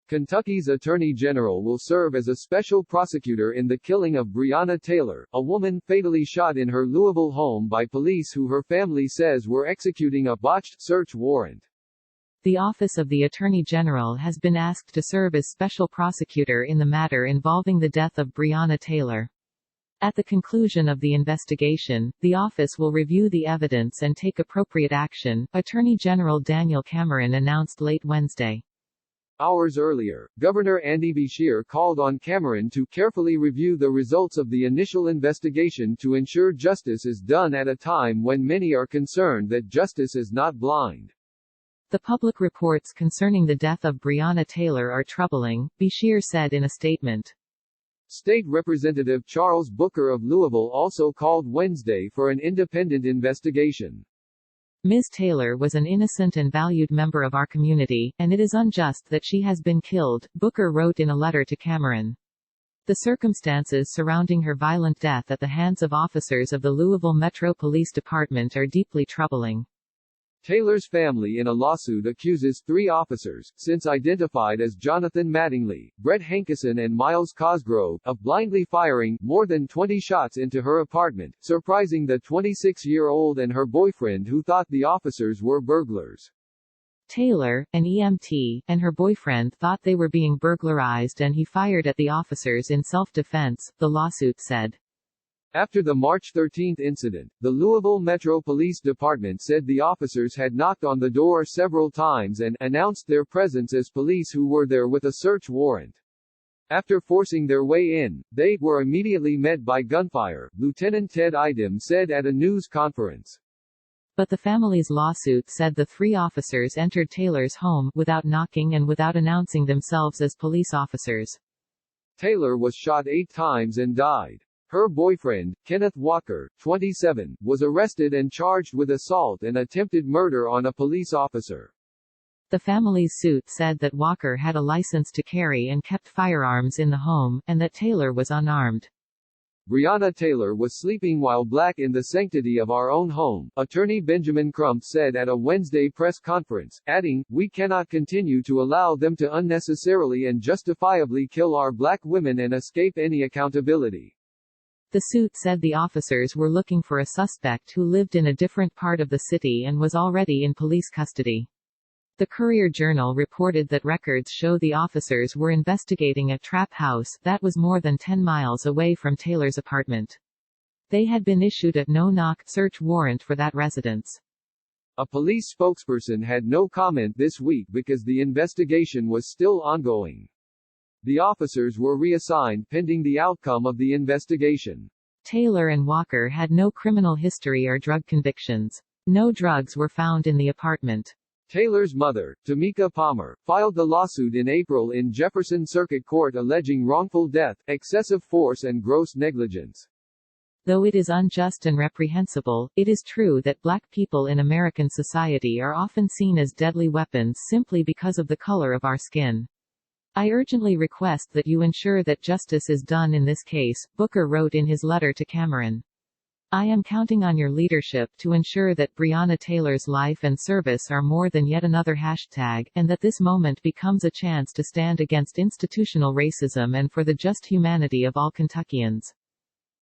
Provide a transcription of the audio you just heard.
Kentucky's Attorney General will serve as a special prosecutor in the killing of Breonna Taylor, a woman fatally shot in her Louisville home by police who her family says were executing a botched search warrant. The Office of the Attorney General has been asked to serve as special prosecutor in the matter involving the death of Breonna Taylor. At the conclusion of the investigation, the office will review the evidence and take appropriate action, Attorney General Daniel Cameron announced late Wednesday. Hours earlier, Governor Andy Beshear called on Cameron to carefully review the results of the initial investigation to ensure justice is done at a time when many are concerned that justice is not blind. The public reports concerning the death of Breonna Taylor are troubling, Beshear said in a statement. State Representative Charles Booker of Louisville also called Wednesday for an independent investigation. Ms. Taylor was an innocent and valued member of our community, and it is unjust that she has been killed, Booker wrote in a letter to Cameron. The circumstances surrounding her violent death at the hands of officers of the Louisville Metro Police Department are deeply troubling. Taylor's family in a lawsuit accuses 3 officers, since identified as Jonathan Mattingly, Brett Hankison and Miles Cosgrove, of blindly firing more than 20 shots into her apartment, surprising the 26-year-old and her boyfriend who thought the officers were burglars. Taylor, an EMT, and her boyfriend thought they were being burglarized and he fired at the officers in self-defense, the lawsuit said. After the March 13 incident, the Louisville Metro Police Department said the officers had knocked on the door several times and announced their presence as police who were there with a search warrant. After forcing their way in, they were immediately met by gunfire, Lieutenant Ted Idem said at a news conference. But the family's lawsuit said the 3 officers entered Taylor's home without knocking and without announcing themselves as police officers. Taylor was shot 8 times and died. Her boyfriend, Kenneth Walker, 27, was arrested and charged with assault and attempted murder on a police officer. The family's suit said that Walker had a license to carry and kept firearms in the home, and that Taylor was unarmed. Breonna Taylor was sleeping while black in the sanctity of our own home, Attorney Benjamin Crump said at a Wednesday press conference, adding, "We cannot continue to allow them to unnecessarily and justifiably kill our black women and escape any accountability." The suit said the officers were looking for a suspect who lived in a different part of the city and was already in police custody. The Courier-Journal reported that records show the officers were investigating a trap house that was more than 10 miles away from Taylor's apartment. They had been issued a no-knock search warrant for that residence. A police spokesperson had no comment this week because the investigation was still ongoing. The officers were reassigned pending the outcome of the investigation. Taylor and Walker had no criminal history or drug convictions. No drugs were found in the apartment. Taylor's mother, Tamika Palmer, filed the lawsuit in April in Jefferson Circuit Court alleging wrongful death, excessive force and gross negligence. Though it is unjust and reprehensible, it is true that black people in American society are often seen as deadly weapons simply because of the color of our skin. I urgently request that you ensure that justice is done in this case, Booker wrote in his letter to Cameron. I am counting on your leadership to ensure that Breonna Taylor's life and service are more than yet another hashtag, and that this moment becomes a chance to stand against institutional racism and for the just humanity of all Kentuckians.